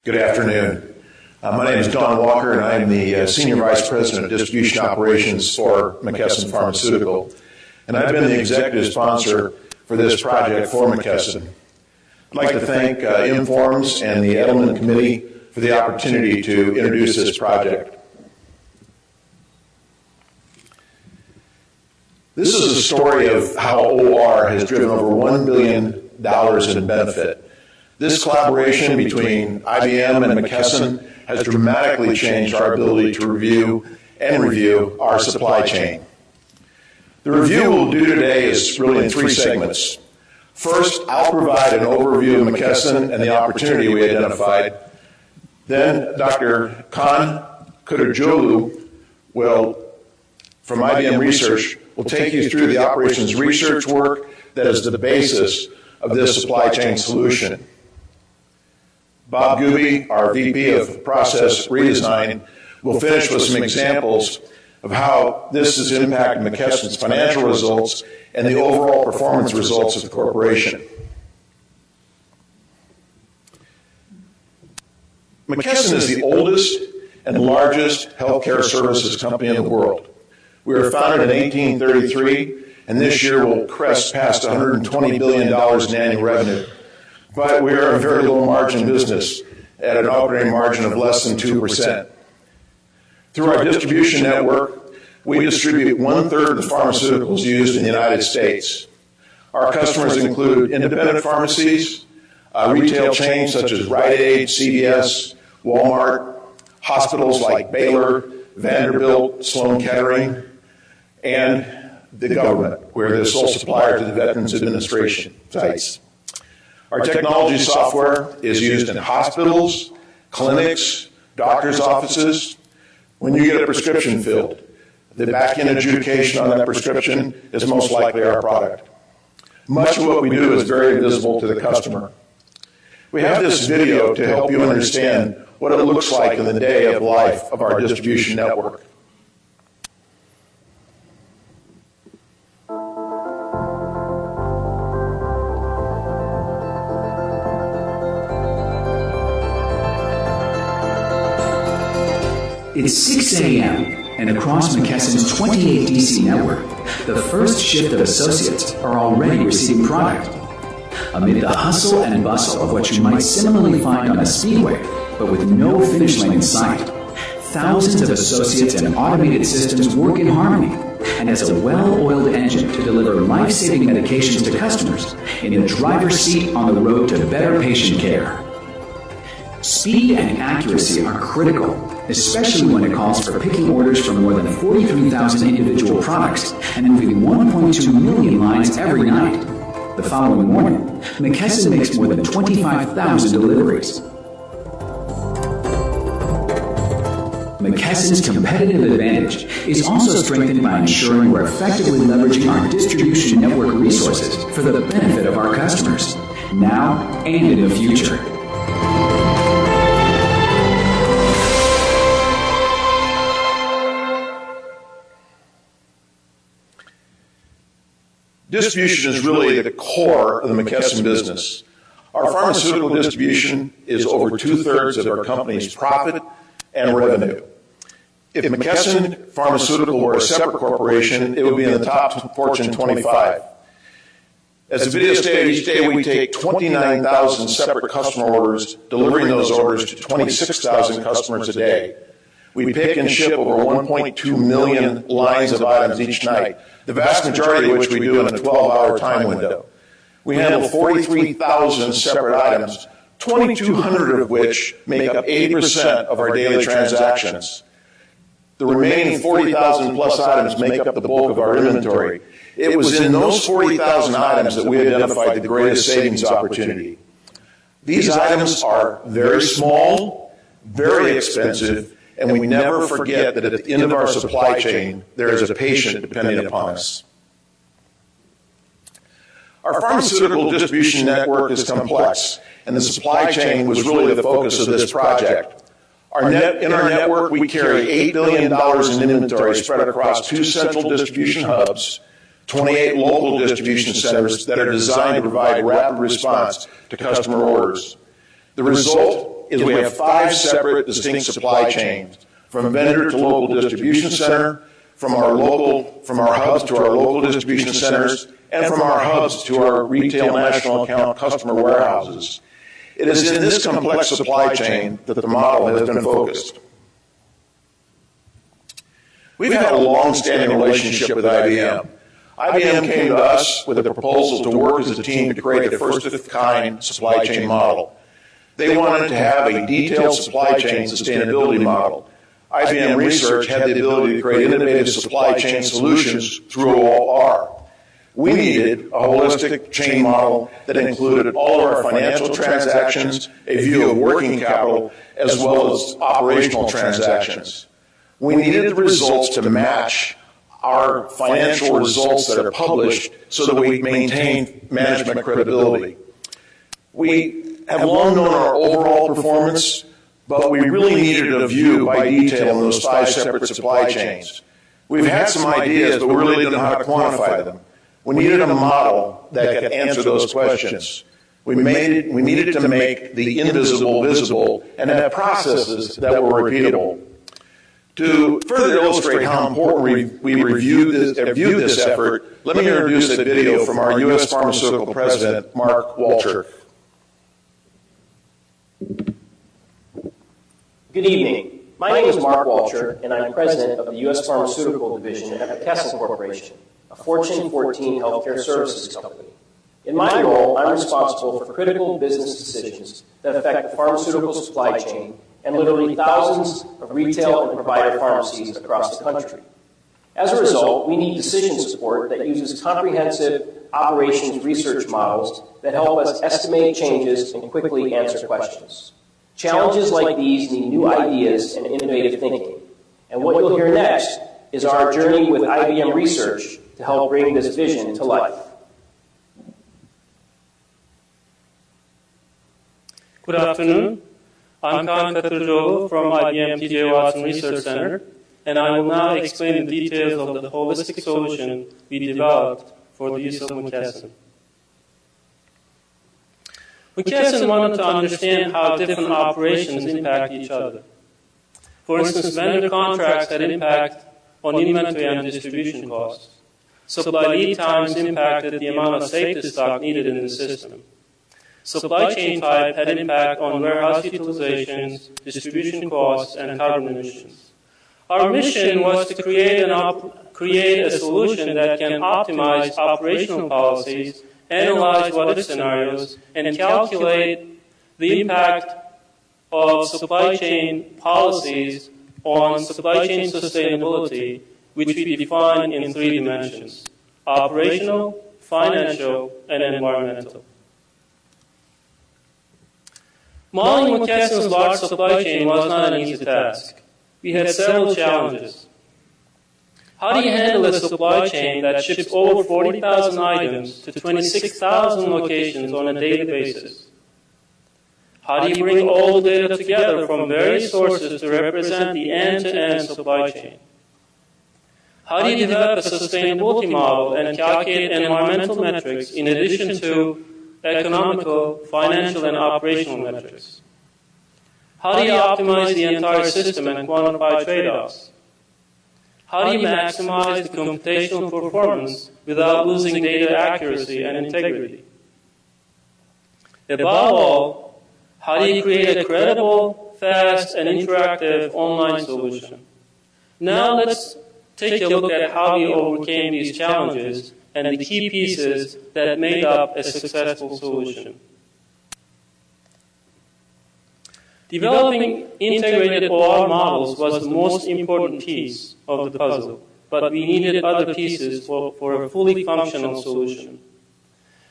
Good afternoon. My name is Don Walker, and I'm the Senior Vice President of Distribution Operations for McKesson Pharmaceutical. And I've been the executive sponsor for this project for McKesson. I'd like to thank Informs and the Edelman Committee for the opportunity to introduce this project. This is a story of how OR has driven over $1 billion in benefit. This collaboration between IBM and McKesson has dramatically changed our ability to review our supply chain. The review we'll do today is really in three segments. First, I'll provide an overview of McKesson and the opportunity we identified. Then Dr. Khan Kuderjolu from IBM Research will take you through the operations research work that is the basis of this supply chain solution. Bob Gooby, our VP of Process Redesign, will finish with some examples of how this has impacted McKesson's financial results and the overall performance results of the corporation. McKesson is the oldest and largest healthcare services company in the world. We were founded in 1833, and this year will crest past $120 billion in annual revenue. But we are a very low margin business at an operating margin of less than 2%. Through our distribution network, we distribute 1/3 of the pharmaceuticals used in the United States. Our customers include independent pharmacies, retail chains such as Rite Aid, CVS, Walmart, hospitals like Baylor, Vanderbilt, Sloan Kettering, and the government, where they're the sole supplier to the Veterans Administration sites. Our technology software is used in hospitals, clinics, doctors' offices. When you get a prescription filled, the back-end adjudication on that prescription is most likely our product. Much of what we do is very visible to the customer. We have this video to help you understand what it looks like in the day of life of our distribution network. It's 6 a.m., and across McKesson's 28 DC network, the first shift of associates are already receiving product. Amid the hustle and bustle of what you might similarly find on a speedway, but with no finish line in sight, thousands of associates and automated systems work in harmony and as a well-oiled engine to deliver life-saving medications to customers in the driver's seat on the road to better patient care. Speed and accuracy are critical, especially when it calls for picking orders from more than 43,000 individual products and moving 1.2 million lines every night. The following morning, McKesson makes more than 25,000 deliveries. McKesson's competitive advantage is also strengthened by ensuring we're effectively leveraging our distribution network resources for the benefit of our customers, now and in the future. Distribution is really the core of the McKesson business. Our pharmaceutical distribution is over 2/3 of our company's profit and revenue. If McKesson Pharmaceutical were a separate corporation, it would be in the top Fortune 25. As the video stated, each day we take 29,000 separate customer orders, delivering those orders to 26,000 customers a day. We pick and ship over 1.2 million lines of items each night, the vast majority of which we do in a 12-hour time window. We handle 43,000 separate items, 2,200 of which make up 80% of our daily transactions. The remaining 40,000 plus items make up the bulk of our inventory. It was in those 40,000 items that we identified the greatest savings opportunity. These items are very small, very expensive, and we never forget that at the end of our supply chain, there is a patient depending upon us. Our pharmaceutical distribution network is complex, and the supply chain was really the focus of this project. In our network, we carry $8 billion in inventory spread across 2 central distribution hubs, 28 local distribution centers that are designed to provide rapid response to customer orders. The result is we have 5 separate distinct supply chains, from vendor to local distribution center, from our hubs to our local distribution centers, and from our hubs to our retail national account customer warehouses. It is in this complex supply chain that the model has been focused. We've had a long-standing relationship with IBM. IBM came to us with a proposal to work as a team to create a first-of-its-kind supply chain model. They wanted to have a detailed supply chain sustainability model. IBM Research had the ability to create innovative supply chain solutions through OR. We needed a holistic chain model that included all of our financial transactions, a view of working capital, as well as operational transactions. We needed the results to match our financial results that are published so that we maintain management credibility. We have long known our overall performance, but we really needed a view by detail in those 5 separate supply chains. We've had some ideas, but we really didn't know how to quantify them. We needed a model that could answer those questions. We needed to make the invisible visible and have processes that were repeatable. To further illustrate how important we viewed this effort, let me introduce a video from our U.S. Pharmaceutical President, Mark Walchuk. Good evening. My name is Mark Walchuk, and I'm President of the U.S. Pharmaceutical Division at McKesson Corporation, a Fortune 14 healthcare services company. In my role, I'm responsible for critical business decisions that affect the pharmaceutical supply chain and literally thousands of retail and provider pharmacies across the country. As a result, we need decision support that uses comprehensive operations research models that help us estimate changes and quickly answer questions. Challenges like these need new ideas and innovative thinking. And what you'll hear next is our journey with IBM Research to help bring this vision to life. Good afternoon. I'm Kaan Katurjoğlu from IBM T.J. Watson Research Center, and I will now explain the details of the holistic solution we developed for the use of McKesson. McKesson wanted to understand how different operations impact each other. For instance, vendor contracts had impact on inventory and distribution costs. Supply lead times impacted the amount of safety stock needed in the system. Supply chain type had impact on warehouse utilizations, distribution costs, and carbon emissions. Our mission was to create a solution that can optimize operational policies, analyze what-if scenarios, and calculate the impact of supply chain policies on supply chain sustainability, which we define in 3 dimensions: operational, financial, and environmental. Modeling McKesson's large supply chain was not an easy task. We had several challenges. How do you handle a supply chain that ships over 40,000 items to 26,000 locations on a daily basis? How do you bring all the data together from various sources to represent the end-to-end supply chain? How do you develop a sustainability model and calculate environmental metrics in addition to economical, financial, and operational metrics? How do you optimize the entire system and quantify trade-offs? How do you maximize the computational performance without losing data accuracy and integrity? Above all, how do you create a credible, fast, and interactive online solution? Now let's take a look at how we overcame these challenges and the key pieces that made up a successful solution. Developing integrated OR models was the most important piece of the puzzle, but we needed other pieces for a fully functional solution.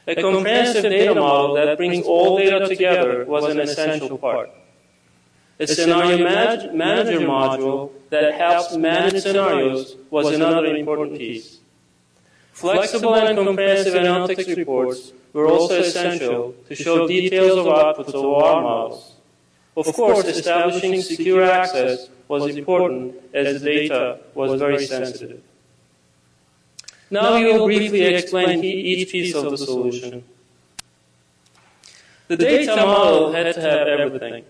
A comprehensive data model that brings all data together was an essential part. A scenario manager module that helps manage scenarios was another important piece. Flexible and comprehensive analytics reports were also essential to show details of outputs of OR models. Of course, establishing secure access was important as the data was very sensitive. Now we will briefly explain each piece of the solution. The data model had to have everything.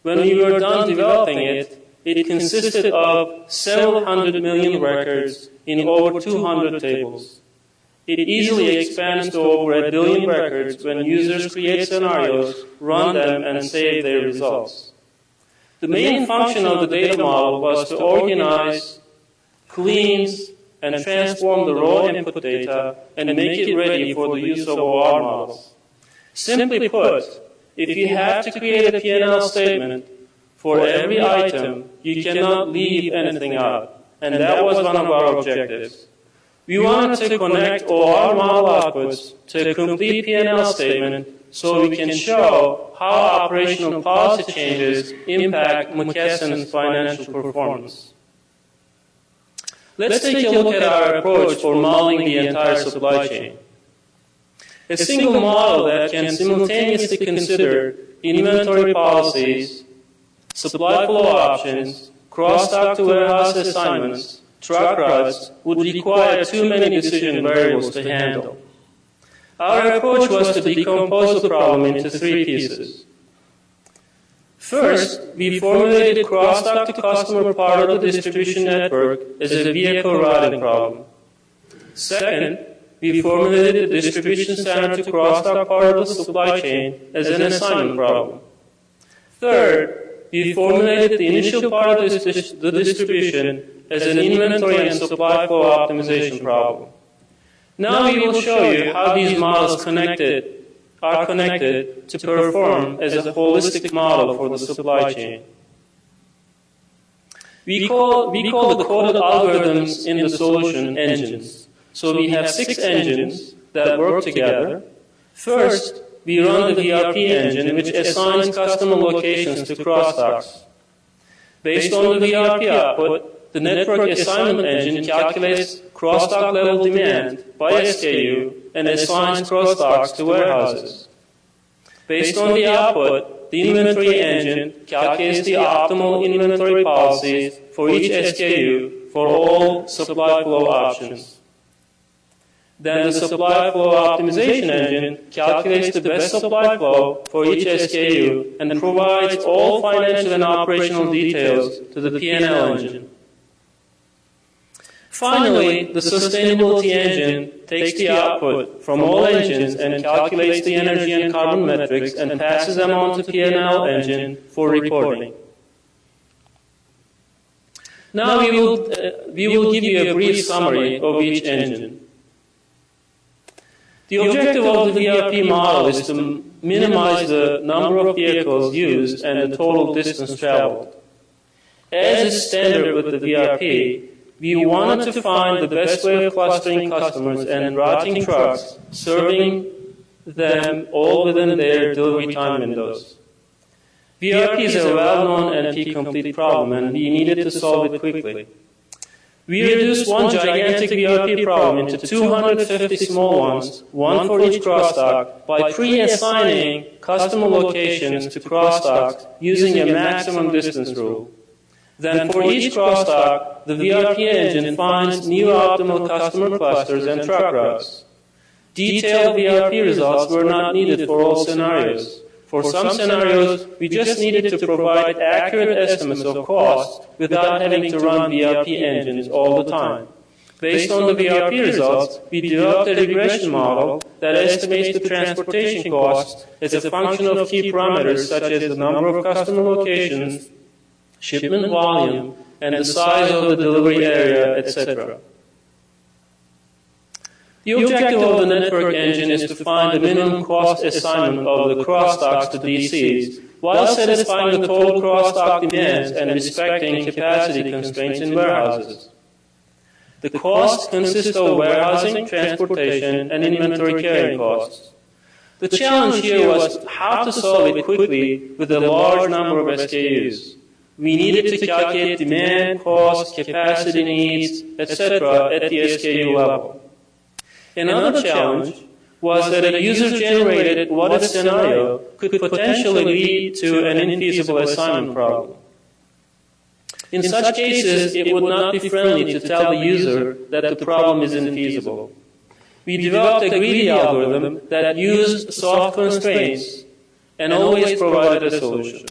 When we were done developing it, it consisted of several hundred million records in over 200 tables. It easily expands to over 1 billion records when users create scenarios, run them, and save their results. The main function of the data model was to organize, cleanse, and transform the raw input data and make it ready for the use of OR models. Simply put, if you have to create a P&L statement for every item, you cannot leave anything out, and that was one of our objectives. We wanted to connect OR model outputs to a complete P&L statement so we can show how operational policy changes impact McKesson's financial performance. Let's take a look at our approach for modeling the entire supply chain. A single model that can simultaneously consider inventory policies, supply flow options, cross-dock to warehouse assignments, truck routes would require too many decision variables to handle. Our approach was to decompose the problem into 3 pieces. First, we formulated cross-dock to customer part of the distribution network as a vehicle routing problem. Second, we formulated the distribution center to cross-dock part of the supply chain as an assignment problem. Third, we formulated the initial part of the distribution as an inventory and supply flow optimization problem. Now we will show you how these models are connected to perform as a holistic model for the supply chain. We call the coded algorithms in the solution engines. So we have 6 engines that work together. First, we run the VRP engine, which assigns customer locations to crossdocks. Based on the VRP output, the network assignment engine calculates crossdock level demand by SKU and assigns crossdocks to warehouses. Based on the output, the inventory engine calculates the optimal inventory policies for each SKU for all supply flow options. Then the supply flow optimization engine calculates the best supply flow for each SKU and provides all financial and operational details to the P&L engine. Finally, the sustainability engine takes the output from all engines and calculates the energy and carbon metrics and passes them on to P&L engine for reporting. Now we will give you a brief summary of each engine. The objective of the VRP model is to minimize the number of vehicles used and the total distance traveled. As is standard with the VRP, we wanted to find the best way of clustering customers and routing trucks, serving them all within their delivery time windows. VRP is a well-known NP-complete problem, and we needed to solve it quickly. We reduced one gigantic VRP problem into 250 small ones, one for each crossdock, by pre-assigning customer locations to crossdocks using a maximum distance rule. Then for each crossdock, the VRP engine finds new optimal customer clusters and truck routes. Detailed VRP results were not needed for all scenarios. For some scenarios, we just needed to provide accurate estimates of cost without having to run VRP engines all the time. Based on the VRP results, we developed a regression model that estimates the transportation costs as a function of key parameters such as the number of customer locations, shipment volume, and the size of the delivery area, etc. The objective of the network engine is to find the minimum cost assignment of the crossdocks to DCs while satisfying the total crossdock demands and respecting capacity constraints in warehouses. The costs consist of warehousing, transportation, and inventory carrying costs. The challenge here was how to solve it quickly with a large number of SKUs. We needed to calculate demand, cost, capacity needs, etc. at the SKU level. Another challenge was that a user-generated what-if scenario could potentially lead to an infeasible assignment problem. In such cases, it would not be friendly to tell the user that the problem is infeasible. We developed a greedy algorithm that used soft constraints and always provided a solution.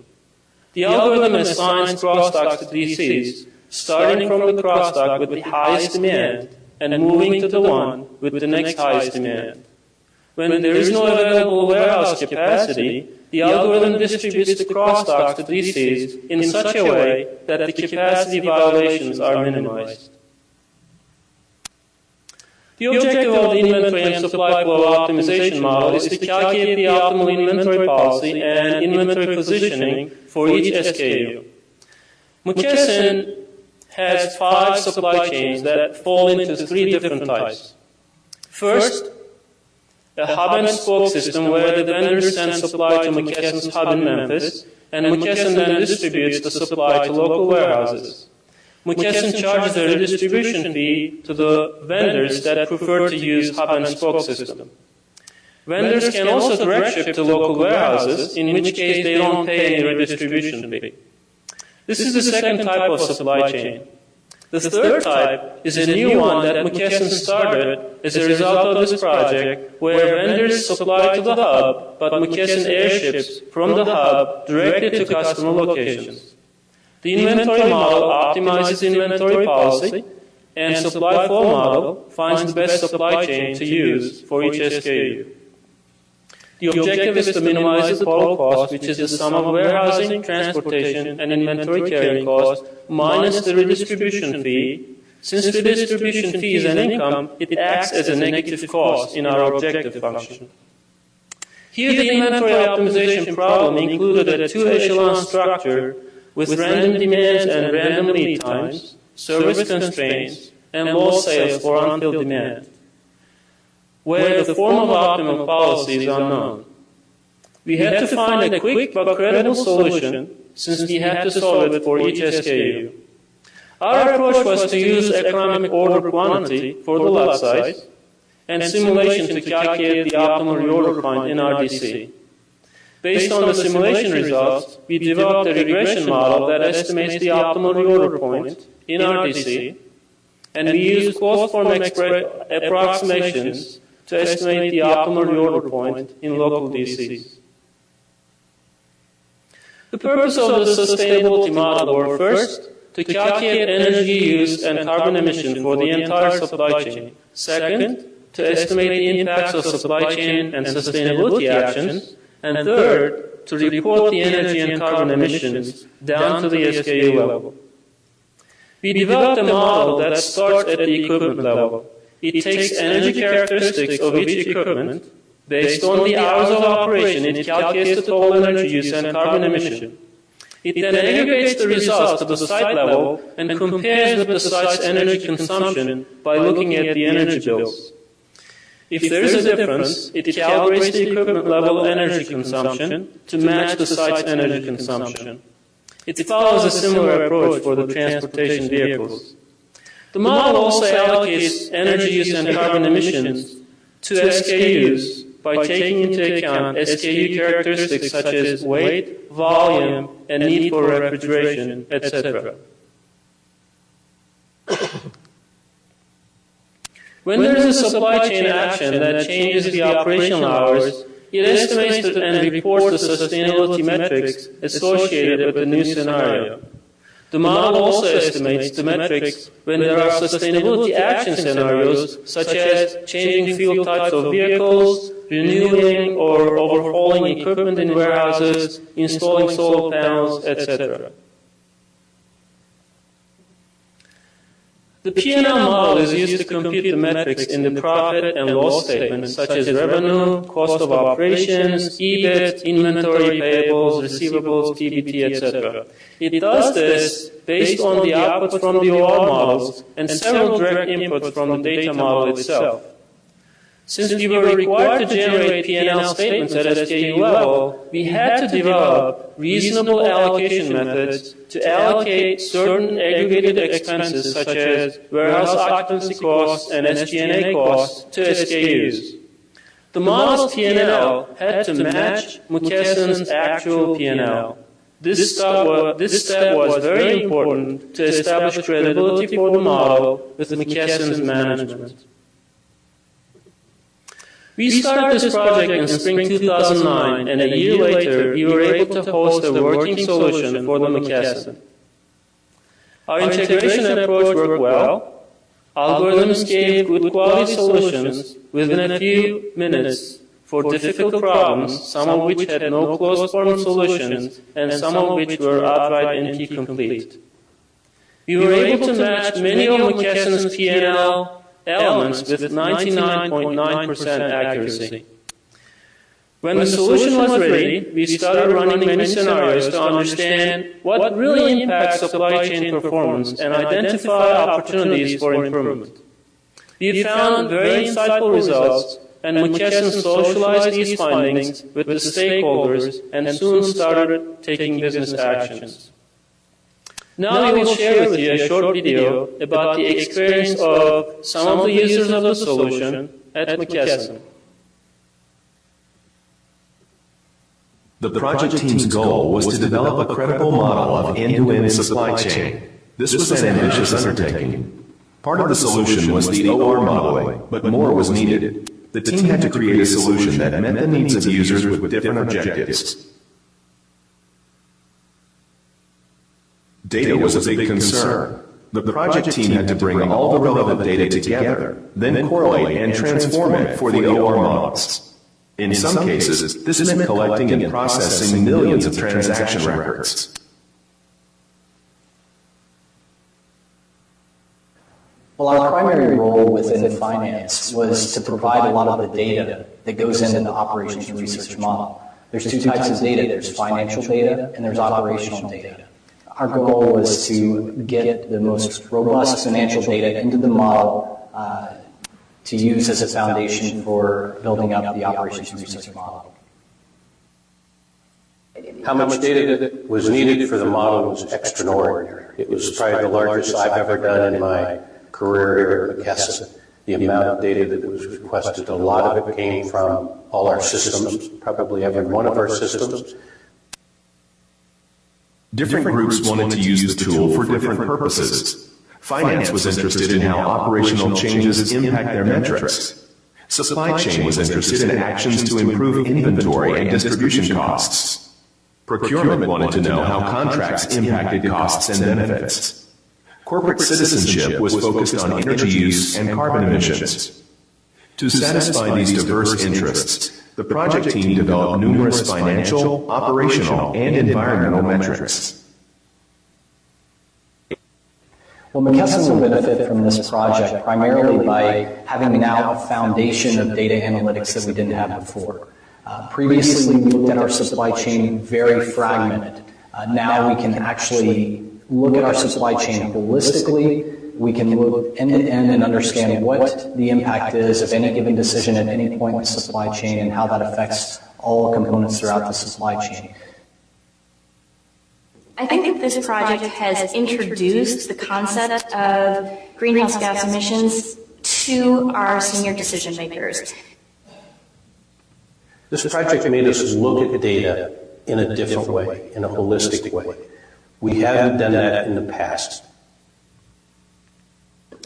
The algorithm assigns crosstalks to DCs, starting from the crosstalk with the highest demand and moving to the one with the next highest demand. When there is no available warehouse capacity, the algorithm distributes the crosstalks to DCs in such a way that the capacity violations are minimized. The objective of the inventory and supply flow optimization model is to calculate the optimal inventory policy and inventory positioning for each SKU. McKesson has 5 supply chains that fall into 3 different types. First, a hub and spoke system where the vendors send supply to McKesson's hub in Memphis, and McKesson then distributes the supply to local warehouses. McKesson charges a redistribution fee to the vendors that prefer to use hub and spoke system. Vendors can also direct ship to local warehouses, in which case they don't pay any redistribution fee. This is the second type of supply chain. The third type is a new one that McKesson started as a result of this project, where vendors supply to the hub, but McKesson airships from the hub directly to customer locations. The inventory model optimizes inventory policy, and supply flow model finds the best supply chain to use for each SKU. The objective is to minimize the total cost, which is the sum of warehousing, transportation, and inventory carrying cost minus the redistribution fee. Since the redistribution fee is an income, it acts as a negative cost in our objective function. Here, the inventory optimization problem included a 2-echelon structure with random demands and random lead times, service constraints, and low sales for unfilled demand, where the form of optimal policy is unknown. We had to find a quick but credible solution, since we had to solve it for each SKU. Our approach was to use economic order quantity for the lot size and simulation to calculate the optimal reorder point in RDC. Based on the simulation results, we developed a regression model that estimates the optimal reorder point in RDC, and we used closed form approximations to estimate the optimal reorder point in local DCs. The purpose of the sustainability model were first, to calculate energy use and carbon emission for the entire supply chain. Second, to estimate the impacts of supply chain and sustainability actions. And third, to report the energy and carbon emissions down to the SKU level. We developed a model that starts at the equipment level. It takes energy characteristics of each equipment. Based on the hours of operation, it calculates the total energy use and carbon emission. It then aggregates the results to the site level and compares with the site's energy consumption by looking at the energy bills. If there is a difference, it calibrates the equipment level energy consumption to match the site's energy consumption. It follows a similar approach for the transportation vehicles. The model also allocates energy use and carbon emissions to SKUs by taking into account SKU characteristics such as weight, volume, and need for refrigeration, etc. When there is a supply chain action that changes the operational hours, it estimates and reports the sustainability metrics associated with the new scenario. The model also estimates the metrics when there are sustainability action scenarios, such as changing field types of vehicles, renewing or overhauling equipment in warehouses, installing solar panels, etc. The P&L model is used to compute the metrics in the profit and loss statements, such as revenue, cost of operations, EBIT, inventory, payables, receivables, PBT, etc. It does this based on the outputs from the OR models and several direct inputs from the data model itself. Since we were required to generate P&L statements at SKU level, we had to develop reasonable allocation methods to allocate certain aggregated expenses such as warehouse occupancy costs and SG&A costs to SKUs. The model's P&L had to match McKesson's actual P&L. This step was very important to establish credibility for the model with McKesson's management. We started this project in spring 2009, and a year later, we were able to host a working solution for the McKesson. Our integration approach worked well. Algorithms gave good quality solutions within a few minutes for difficult problems, some of which had no closed-form solutions, and some of which were outright NP-complete. We were able to match many of McKesson's P&L elements with 99.9% accuracy. When the solution was ready, we started running many scenarios to understand what really impacts supply chain performance and identify opportunities for improvement. We found very insightful results, and McKesson socialized these findings with the stakeholders and soon started taking business actions. Now we will share with you a short video about the experience of some of the users of the solution at McKesson. The project team's goal was to develop a credible model of end-to-end supply chain. This was an ambitious undertaking. Part of the solution was the OR modeling, but more was needed. The team had to create a solution that met the needs of users with different objectives. Data was a big concern. The project team had to bring all the relevant data together, then correlate and transform it for the OR models. In some cases, this meant collecting and processing millions of transaction records. Well, our primary role within finance was to provide a lot of the data that goes into the operations research model. There's two types of data. There's financial data and there's operational data. Our goal was to get the most robust financial data into the model to use as a foundation for building up the operations research model. How much data was needed for the model was extraordinary. It was probably the largest I've ever done in my career here at McKesson. The amount of data that was requested, a lot of it came from all our systems, probably every one of our systems. Different groups wanted to use the tool for different purposes. Finance was interested in how operational changes impact their metrics. Supply chain was interested in actions to improve inventory and distribution costs. Procurement wanted to know how contracts impacted costs and benefits. Corporate citizenship was focused on energy use and carbon emissions. To satisfy these diverse interests, the project team developed numerous financial, operational, and environmental metrics. Well, McKesson will benefit from this project primarily by having now a foundation of data analytics that we didn't have before. Previously, we looked at our supply chain very fragmented. Now we can actually look at our supply chain holistically. We can look end-to-end and understand what the impact is of any given decision at any point in the supply chain and how that affects all components throughout the supply chain. I think that this project has introduced the concept of greenhouse gas emissions to our senior decision makers. This project made us look at data in a different way, in a holistic way. We haven't done that in the past.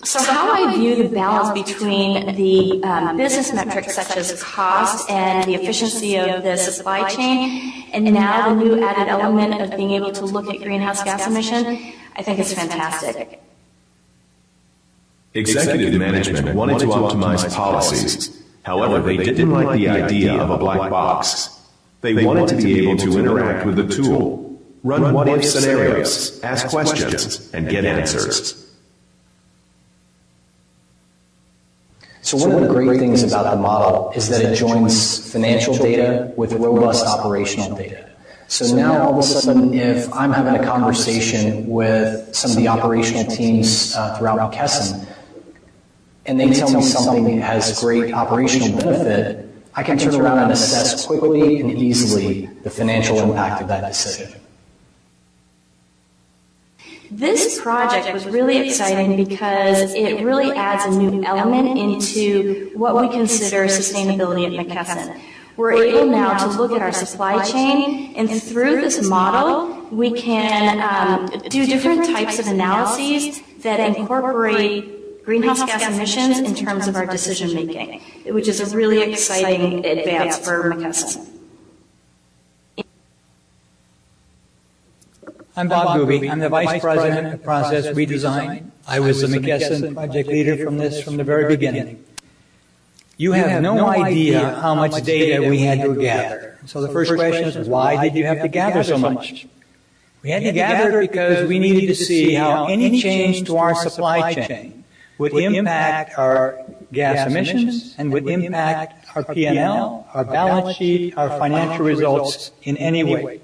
So how I view the balance between the business metrics such as cost and the efficiency of the supply chain, and now the new added element of being able to look at greenhouse gas emission, I think it's fantastic. Executive management wanted to optimize policies. However, they didn't like the idea of a black box. They wanted to be able to interact with the tool, run what-if scenarios, ask questions, and get answers. So one of the great things about the model is that it joins financial data with robust operational data. So now all of a sudden, if I'm having a conversation with some of the operational teams throughout McKesson, and they tell me something has great operational benefit, I can turn around and assess quickly and easily the financial impact of that decision. This project was really exciting because it really adds a new element into what we consider sustainability at McKesson. We're able now to look at our supply chain, and through this model, we can do different types of analyses that incorporate greenhouse gas emissions in terms of our decision making, which is a really exciting advance for McKesson. I'm Bob Gooby. I'm the Vice President of Process Redesign. I was the McKesson project leader from the very beginning. You have no idea how much data we had to gather. So the first question is, why did you have to gather so much? We had to gather it because we needed to see how any change to our supply chain would impact our gas emissions and would impact our P&L, our balance sheet, our financial results in any way.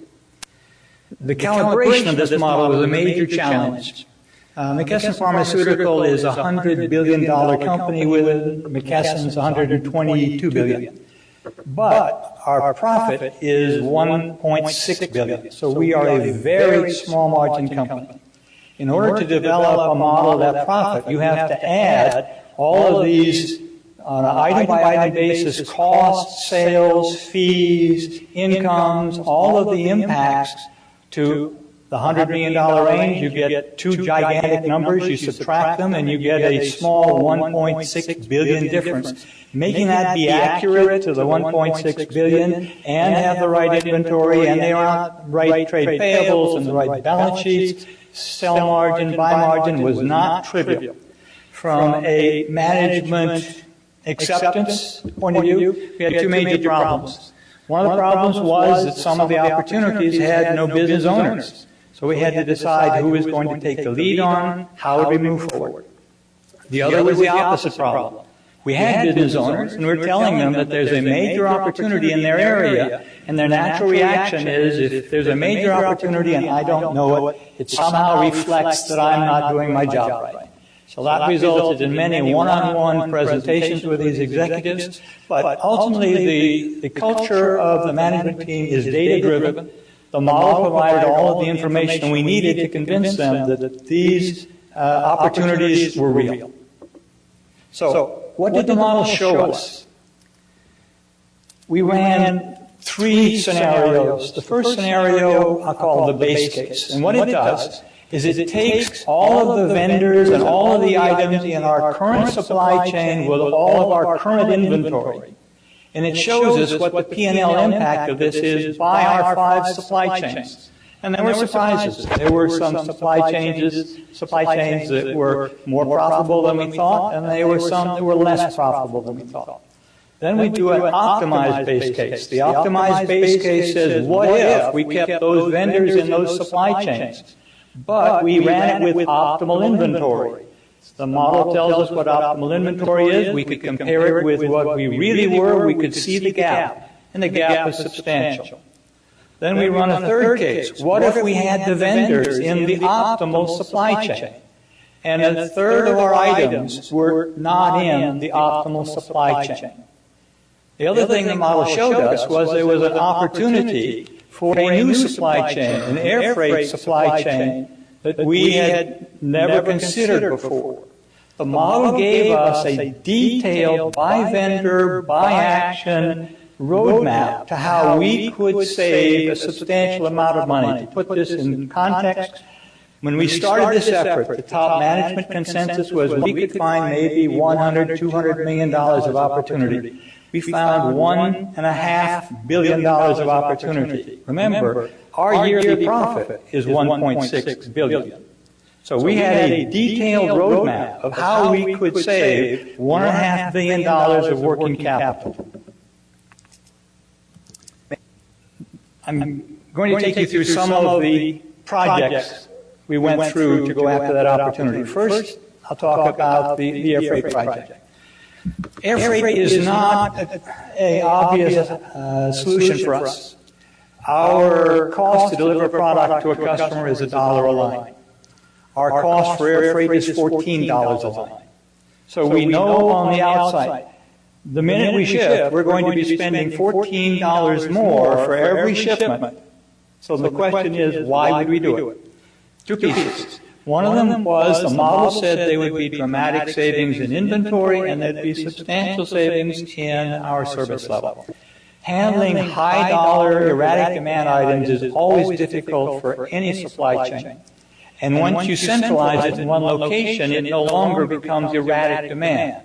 The calibration of this model was a major challenge. McKesson Pharmaceutical is a $100 billion company with McKesson's $122 billion. But our profit is $1.6 billion. So we are a very small margin company. In order to develop a model of that profit, you have to add all of these on an item-by-item basis, costs, sales, fees, incomes, all of the impacts to the $100 million range. You get two gigantic numbers, you subtract them, and you get a small $1.6 billion difference. Making that be accurate to the $1.6 billion and have the right inventory and the right trade payables and the right balance sheets, sell margin, buy margin was not trivial. From a management acceptance point of view, we had two major problems. One of the problems was that some of the opportunities had no business owners. So we had to decide who was going to take the lead on, how would we move forward. The other was the opposite problem. We had business owners, and we were telling them that there's a major opportunity in their area, and their natural reaction is, if there's a major opportunity and I don't know it, it somehow reflects that I'm not doing my job right. So that resulted in many one-on-one presentations with these executives, but ultimately the culture of the management team is data-driven. The model provided all of the information we needed to convince them that these opportunities were real. So what did the model show us? We ran three scenarios. The first scenario I'll call the base case. And what it does is it takes all of the vendors and all of the items in our current supply chain with all of our current inventory, and it shows us what the P&L impact of this is by our 5 supply chains. And there were surprises. There were some supply chains that were more profitable than we thought, and there were some that were less profitable than we thought. Then we do an optimized base case. The optimized base case says, what if we kept those vendors in those supply chains, but we ran it with optimal inventory? The model tells us what optimal inventory is. We could compare it with what we really were. We could see the gap, and the gap is substantial. Then we run a third case. What if we had the vendors in the optimal supply chain, and a third of our items were not in the optimal supply chain? The other thing the model showed us was there was an opportunity for a new supply chain, an air freight supply chain that we had never considered before. The model gave us a detailed by-vendor, by-action roadmap to how we could save a substantial amount of money. To put this in context, when we started this effort, the top management consensus was we could find maybe $100, $200 million of opportunity. We found $1.5 billion of opportunity. Remember, our yearly profit is $1.6 billion. So we had a detailed roadmap of how we could save $1.5 billion of working capital. I'm going to take you through some of the projects we went through to go after that opportunity. First, I'll talk about the air freight project. Air freight is not an obvious solution for us. Our cost to deliver a product to a customer is $1 a line. Our cost for air freight is $14 a line. So we know on the outside, the minute we ship, we're going to be spending $14 more for every shipment. So the question is, why would we do it? Two pieces. One of them was the model said there would be dramatic savings in inventory and there'd be substantial savings in our service level. Handling high-dollar, erratic demand items is always difficult for any supply chain. And once you centralize it in one location, it no longer becomes erratic demand.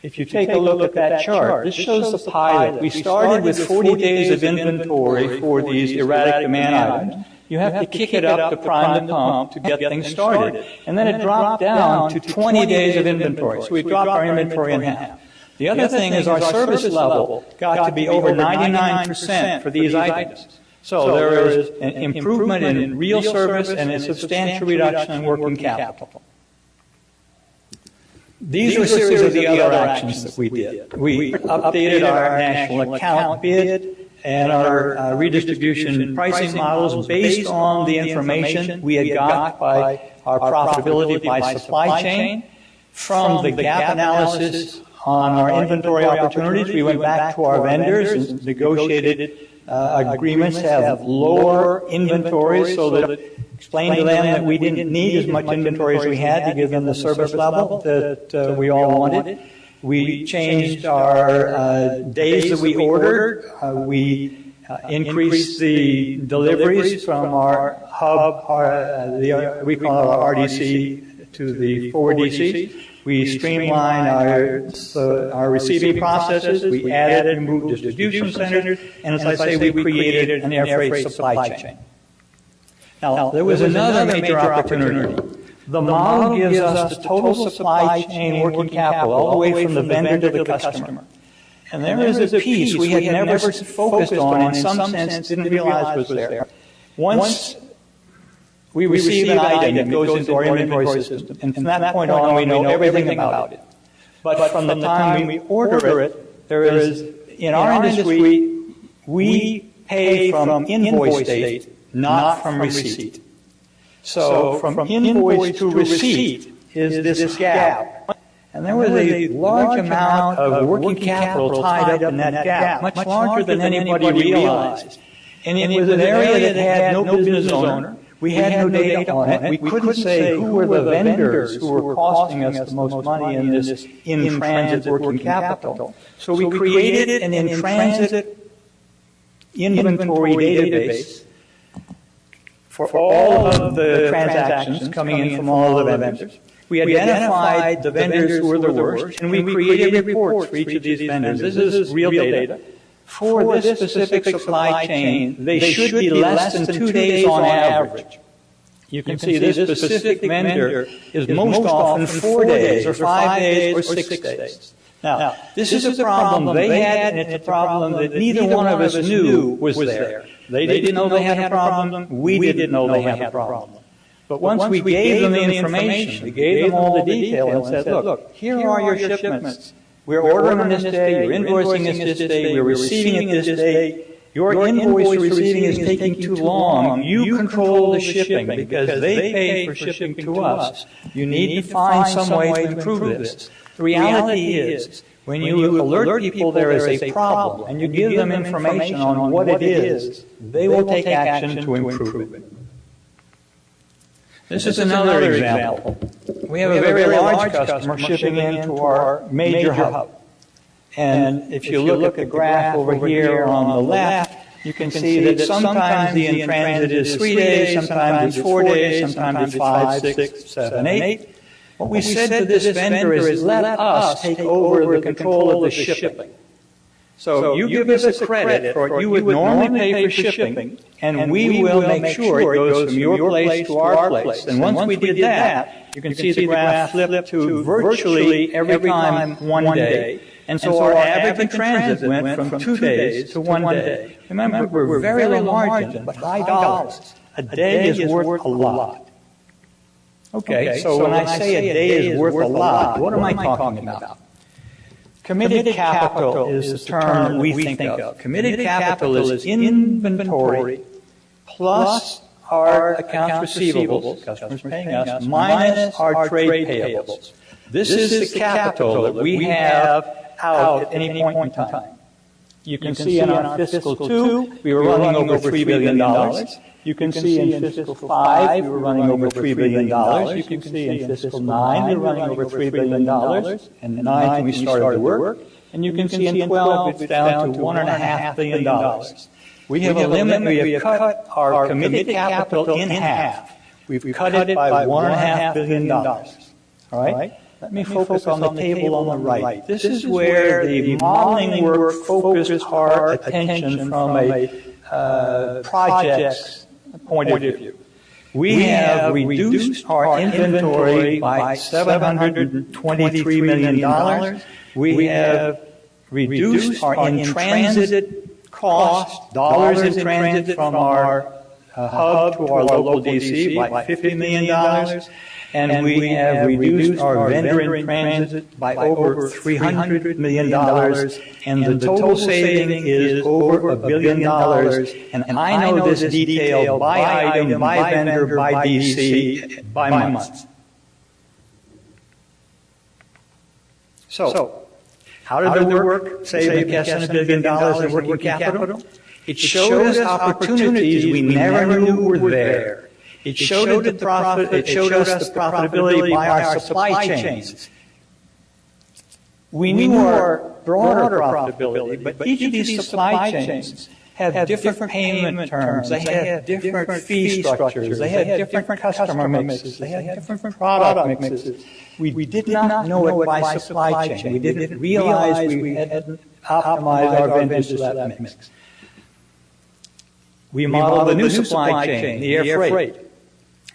If you take a look at that chart, this shows the pilot. We started with 40 days of inventory for these erratic demand items. You have to kick it up to prime the pump to get things started. And then it dropped down to 20 days of inventory. So we dropped our inventory in half. The other thing is our service level got to be over 99% for these items. So there is an improvement in real service and a substantial reduction in working capital. These are a series of the other actions that we did. We updated our national account bid and our redistribution pricing models based on the information we had got by our profitability by supply chain. From the gap analysis on our inventory opportunities, we went back to our vendors and negotiated agreements to have lower inventories so that explained to them that we didn't need as much inventory as we had to give them the service level that we all wanted. We changed our days that we ordered. We increased the deliveries from our hub, we call it our RDC, to the forward DC. We streamlined our receiving processes. We added and moved distribution centers. And as I say, we created an air freight supply chain. Now, there was another major opportunity. The model gives us the total supply chain working capital all the way from the vendor to the customer. And there is a piece we had never focused on, in some sense didn't realize was there. Once we receive an item that goes into our inventory system, and from that point on we know everything about it. But from the time we order it, there is, in our industry, we pay from invoice date, not from receipt. So from invoice to receipt is this gap. And there was a large amount of working capital tied up in that gap, much larger than anybody realized. And it was an area that had no business owner. We had no data on it. We couldn't say who were the vendors who were costing us the most money in this in-transit working capital. So we created an in-transit inventory database for all of the transactions coming in from all of the vendors. We identified the vendors who were the worst, and we created reports for each of these vendors. This is real data. For this specific supply chain, they should be less than 2 days on average. You can see this specific vendor is most often 4 days, or 5 days, or 6 days. Now, this is a problem they had, and it's a problem that neither one of us knew was there. They didn't know they had a problem. We didn't know they had a problem. But once we gave them the information, we gave them all the detail and said, look, here are your shipments. We're ordering on this day, you're invoicing us this day, we're receiving it this day. Your invoice receiving is taking too long. You control the shipping because they pay for shipping to us. You need to find some way to improve this. The reality is, when you alert people there is a problem and you give them information on what it is, they will take action to improve it. This is another example. We have a very large customer shipping into our major hub. And if you look at the graph over here on the left, you can see that sometimes the in-transit is 3 days, sometimes it's 4 days, sometimes it's 5, 6, 7, 8. What we said to this vendor is, let us take over the control of the shipping. So you give us a credit for what you would normally pay for shipping, and we will make sure it goes from your place to our place. And once we did that, you can see the graph flip to virtually every time 1 day. And so our average in transit went from 2 days to 1 day. Remember, we're very low margin, but high dollars. A day is worth a lot. Okay, so when I say a day is worth a lot, what am I talking about? Committed capital is the term we think of. Committed capital is inventory plus our accounts receivables, customers paying us, minus our trade payables. This is the capital that we have out at any point in time. You can see in our fiscal 2, we were running over $3 billion. You can see in fiscal 5, we were running over $3 billion. You can see in fiscal 9, we were running over $3 billion. And 9, when we started the work. And you can see in 12, it's down to $1.5 billion. We have a limit. We have cut our committed capital in half. We've cut it by $1.5 billion. All right? Let me focus on the table on the right. This is where the modeling work focused our attention from a project's point of view. We have reduced our inventory by $723 million. We have reduced our in-transit cost, dollars in transit from our hub to our local DC by $50 million. And we have reduced our vendor in transit by over $300 million. And the total saving is over $1 billion. And I know this detail by item, by vendor, by DC, by month. So, how did the work save McKesson $1 billion in working capital? It showed us opportunities we never knew were there. It showed us the profitability by our supply chains. We knew our broader profitability, but each of these supply chains have different payment terms. They had different fee structures. They had different customer mixes. They had different product mixes. We did not know it by supply chain. We didn't realize we hadn't optimized our vendors to that mix. We modeled the new supply chain, the air freight.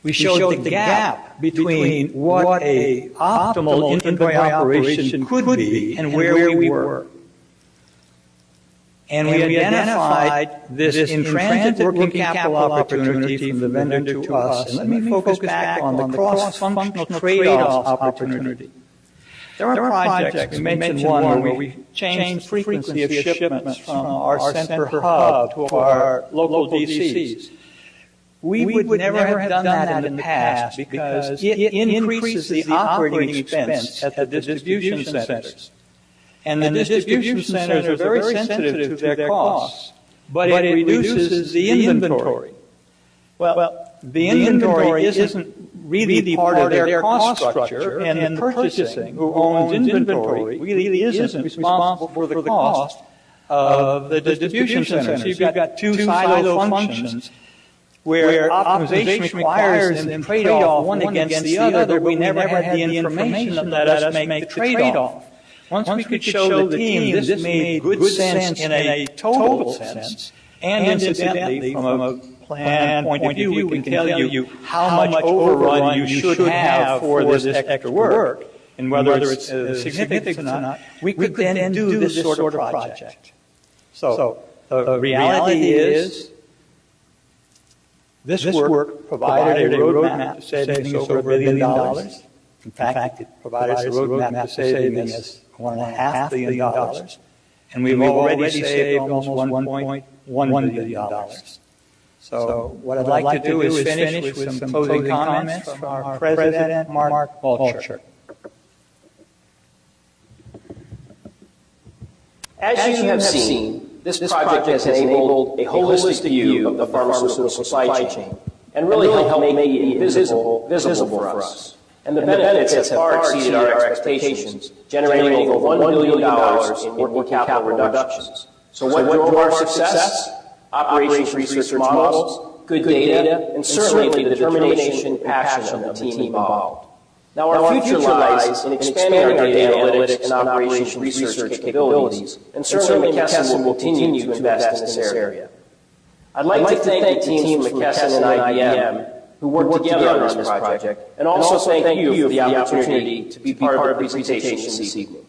We showed the gap between what a optimal inventory operation could be and where we were. And we identified this in-transit working capital opportunity from the vendor to us. And let me focus back on the cross-functional trade-off opportunity. There are projects, we mentioned one where we changed frequency of shipments from our center hub to our local DCs. We would never have done that in the past because it increases the operating expense at the distribution centers. And the distribution centers are very sensitive to their costs, but it reduces the inventory. Well, the inventory isn't really part of their cost structure, and the purchasing, who owns inventory, really isn't responsible for the cost of the distribution center. So you've got two silo functions where optimization requires them to trade off one against the other, but we never had the information that let us make the trade-off. Once we could show the team this made good sense in a total sense, and incidentally, from a plan point of view, we can tell you how much overrun you should have for this extra work, and whether it's significant or not, we could then do this sort of project. So the reality is, this work provided a roadmap to savings over $1 billion. In fact, it provided a roadmap to savings $1.5 billion. And we've already saved almost $1.1 billion. So what I'd like to do is finish with some closing comments from our president, Mark Walcher. As you have seen, this project has enabled a holistic view of the pharmaceutical supply chain and really helped make it visible for us. And the benefits have far exceeded our expectations, generating over $1 billion in working capital reductions. So what drove our success? Operations research models, good data, and certainly the determination and passion of the team involved. Now our future lies in expanding our data analytics and operations research capabilities, and certainly McKesson will continue to invest in this area. I'd like to thank the teams from McKesson and IBM who worked together on this project, and also thank you for the opportunity to be part of the presentation this evening.